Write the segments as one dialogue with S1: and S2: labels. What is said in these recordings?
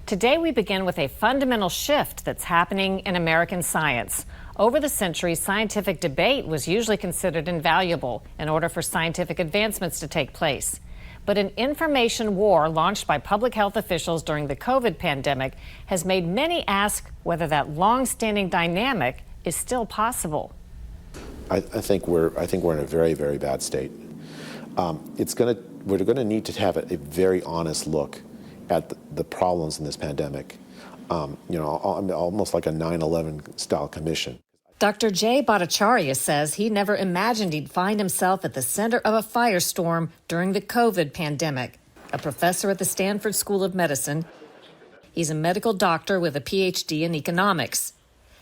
S1: Today we begin with a fundamental shift that's happening in American science. Over the centuries, scientific debate was usually considered invaluable in order for scientific advancements to take place. But an information war launched by public health officials during the COVID pandemic has made many ask whether that long-standing dynamic is still possible.
S2: I think we're in a very, very bad state. We're going to need to have a very honest look at the problems in this pandemic. Almost like a 9/11 style commission.
S1: Dr. Jay Bhattacharya says he never imagined he'd find himself at the center of a firestorm during the COVID pandemic. A professor at the Stanford School of Medicine, he's a medical doctor with a PhD in economics.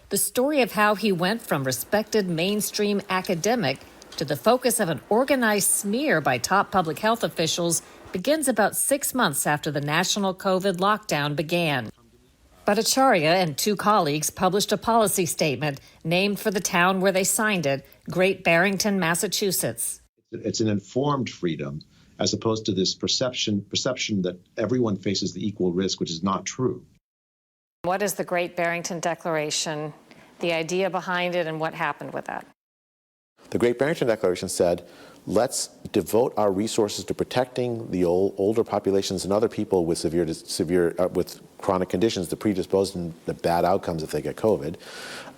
S1: The story of how he went from respected mainstream academic to the focus of an organized smear by top public health officials begins about 6 months after the national COVID lockdown began. Bhattacharya and two colleagues published a policy statement named for the town where they signed it, Great Barrington, Massachusetts.
S3: It's an informed freedom as opposed to this perception that everyone faces the equal risk, which is not true.
S1: What is the Great Barrington Declaration, the idea behind it, and what happened with that?
S2: The Great Barrington Declaration said, let's devote our resources to protecting the older populations and other people with with chronic conditions that predispose to the bad outcomes if they get COVID.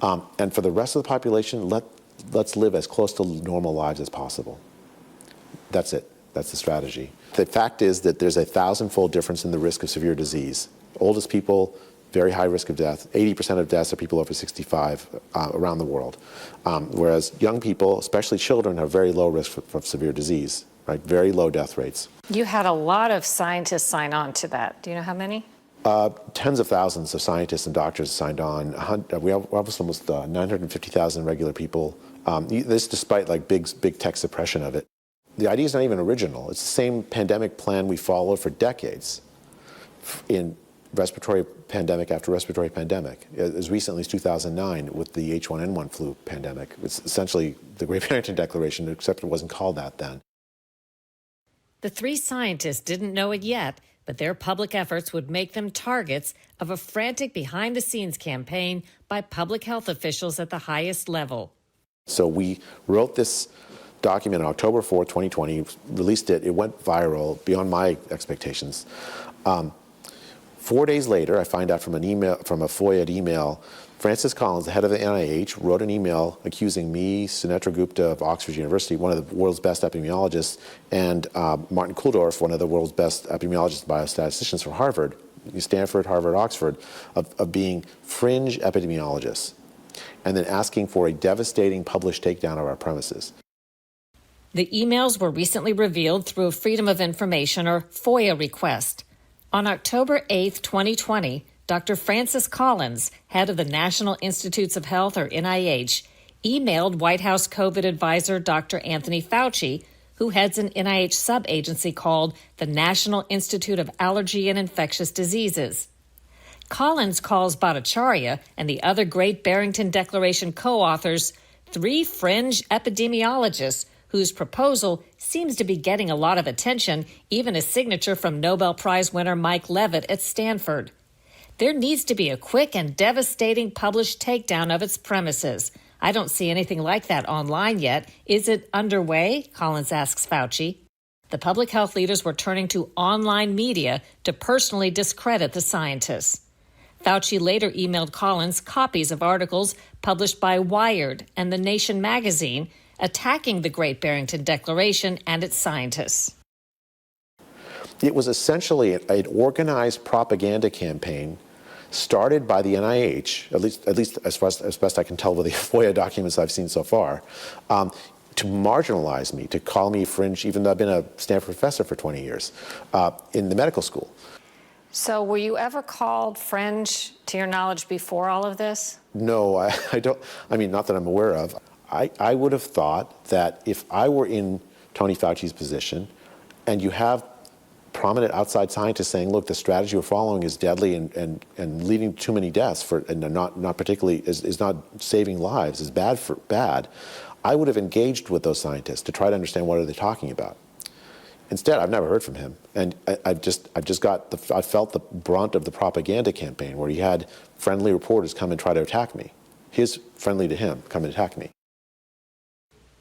S2: And for the rest of the population, let's live as close to normal lives as possible. That's it. That's the strategy. The fact is that there's a 1,000-fold difference in the risk of severe disease. Oldest people, very high risk of death. 80% of deaths are people over 65 around the world. Whereas young people, especially children, have very low risk of severe disease, right? Very low death rates.
S1: You had a lot of scientists sign on to that. Do you know how many?
S2: Tens of thousands of scientists and doctors signed on. We have almost 950,000 regular people. This despite big tech suppression of it. The idea is not even original. It's the same pandemic plan we followed for decades in respiratory pandemic after respiratory pandemic, as recently as 2009 with the H1N1 flu pandemic. It's essentially the Great Barrington Declaration, except it wasn't called that then.
S1: The three scientists didn't know it yet, but their public efforts would make them targets of a frantic behind-the-scenes campaign by public health officials at the highest level.
S2: So we wrote this document on October 4th, 2020, released it. It went viral beyond my expectations. 4 days later, I find out from a FOIA email, Francis Collins, the head of the NIH, wrote an email accusing me, Sunetra Gupta of Oxford University, one of the world's best epidemiologists, and Martin Kulldorff, one of the world's best epidemiologists and biostatisticians from Harvard, Stanford, Harvard, Oxford, of being fringe epidemiologists, and then asking for a devastating published takedown of our premises.
S1: The emails were recently revealed through a Freedom of Information, or FOIA, request. On October 8, 2020, Dr. Francis Collins, head of the National Institutes of Health, or NIH, emailed White House COVID advisor Dr. Anthony Fauci, who heads an NIH sub-agency called the National Institute of Allergy and Infectious Diseases. Collins calls Bhattacharya and the other Great Barrington Declaration co-authors three fringe epidemiologists whose proposal seems to be getting a lot of attention, even a signature from Nobel Prize winner Mike Levitt at Stanford. There needs to be a quick and devastating published takedown of its premises. I don't see anything like that online yet. Is it underway? Collins asks Fauci. The public health leaders were turning to online media to personally discredit the scientists. Fauci later emailed Collins copies of articles published by Wired and The Nation magazine attacking the Great Barrington Declaration and its scientists.
S2: It was essentially an organized propaganda campaign started by the NIH, at least as best I can tell with the FOIA documents I've seen so far, to marginalize me, to call me fringe, even though I've been a Stanford professor for 20 years in the medical school.
S1: So were you ever called fringe, to your knowledge, before all of this?
S2: No, I don't. I mean, not that I'm aware of. I would have thought that if I were in Tony Fauci's position and you have prominent outside scientists saying, look, the strategy we're following is deadly and leading to too many deaths and not particularly is not saving lives, is bad, I would have engaged with those scientists to try to understand what are they talking about. Instead, I've never heard from him, and I felt the brunt of the propaganda campaign where he had friendly reporters come and try to attack me. His friendly to him come and attack me.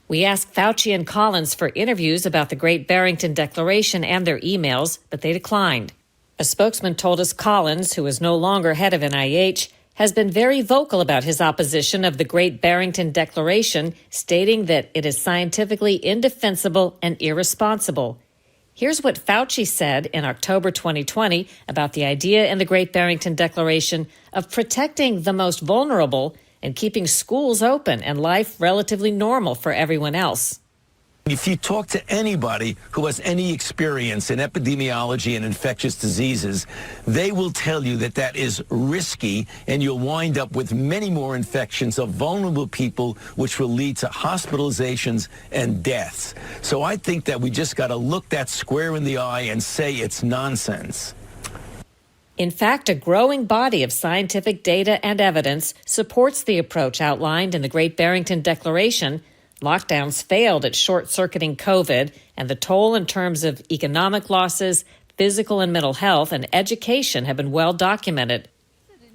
S1: We asked Fauci and Collins for interviews about the Great Barrington Declaration and their emails, but they declined. A spokesman told us Collins, who is no longer head of NIH, has been very vocal about his opposition of the Great Barrington Declaration, stating that it is scientifically indefensible and irresponsible. Here's what Fauci said in October 2020 about the idea in the Great Barrington Declaration of protecting the most vulnerable and keeping schools open and life relatively normal for everyone else.
S4: If you talk to anybody who has any experience in epidemiology and infectious diseases, they will tell you that that is risky, and you'll wind up with many more infections of vulnerable people, which will lead to hospitalizations and deaths. So I think that we just got to look that square in the eye and say it's nonsense.
S1: In fact, a growing body of scientific data and evidence supports the approach outlined in the Great Barrington Declaration. Lockdowns failed at short-circuiting COVID, and the toll in terms of economic losses, physical and mental health, and education have been well documented.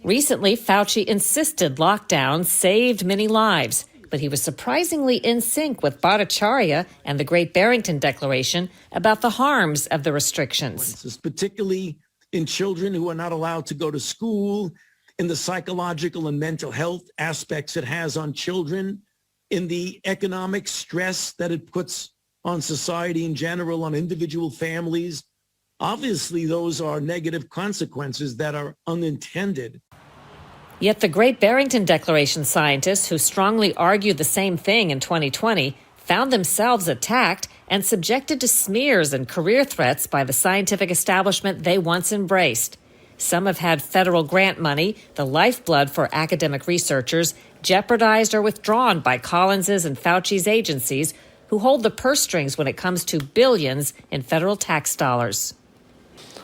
S1: Recently, Fauci insisted lockdowns saved many lives, but he was surprisingly in sync with Bhattacharya and the Great Barrington Declaration about the harms of the restrictions.
S4: Particularly in children who are not allowed to go to school, in the psychological and mental health aspects it has on children, in the economic stress that it puts on society in general, on individual families. Obviously, those are negative consequences that are unintended.
S1: Yet the Great Barrington Declaration scientists who strongly argued the same thing in 2020 found themselves attacked and subjected to smears and career threats by the scientific establishment they once embraced. Some have had federal grant money, the lifeblood for academic researchers, jeopardized or withdrawn by Collins's and Fauci's agencies, who hold the purse strings when it comes to billions in federal tax dollars.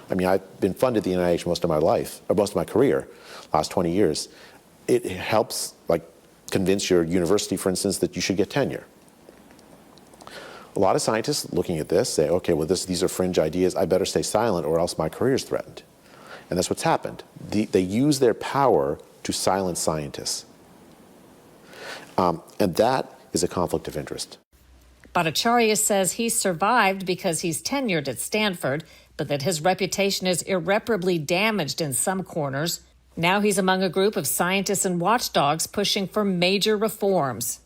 S2: I mean, I've been funded at the NIH most of my life, or most of my career, last 20 years. It helps, like, convince your university, for instance, that you should get tenure. A lot of scientists looking at this say, okay, well, these are fringe ideas. I better stay silent or else my career is threatened. And that's what's happened. They use their power to silence scientists. And that is a conflict of interest.
S1: Bhattacharya says he's survived because he's tenured at Stanford, but that his reputation is irreparably damaged in some corners. Now he's among a group of scientists and watchdogs pushing for major reforms.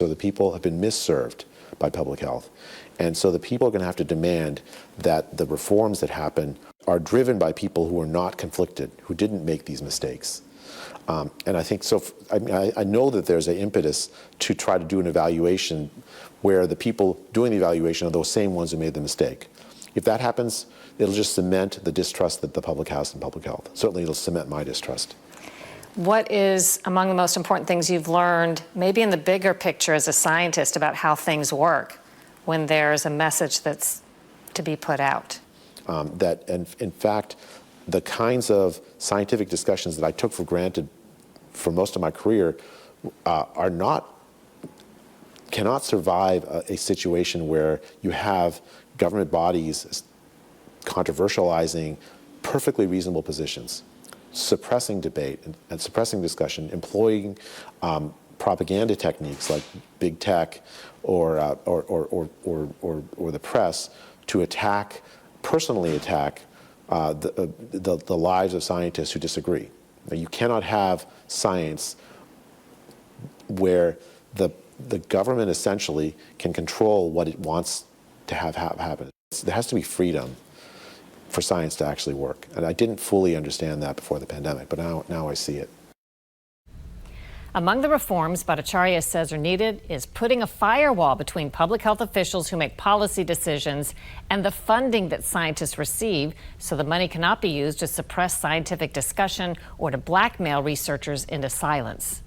S2: So the people have been misserved by public health. And so the people are going to have to demand that the reforms that happen are driven by people who are not conflicted, who didn't make these mistakes. And I think so. I know that there's an impetus to try to do an evaluation where the people doing the evaluation are those same ones who made the mistake. If that happens, it'll just cement the distrust that the public has in public health. Certainly it'll cement my distrust.
S1: What is among the most important things you've learned, maybe in the bigger picture as a scientist, about how things work when there's a message that's to be put out?
S2: And in fact, the kinds of scientific discussions that I took for granted for most of my career cannot survive a situation where you have government bodies controversializing perfectly reasonable positions, suppressing debate and suppressing discussion, employing propaganda techniques like big tech or the press to personally attack the lives of scientists who disagree. Now, you cannot have science where the government essentially can control what it wants to have happen. There has to be freedom for science to actually work. And I didn't fully understand that before the pandemic, but now I see it.
S1: Among the reforms Bhattacharya says are needed is putting a firewall between public health officials who make policy decisions and the funding that scientists receive, so the money cannot be used to suppress scientific discussion or to blackmail researchers into silence.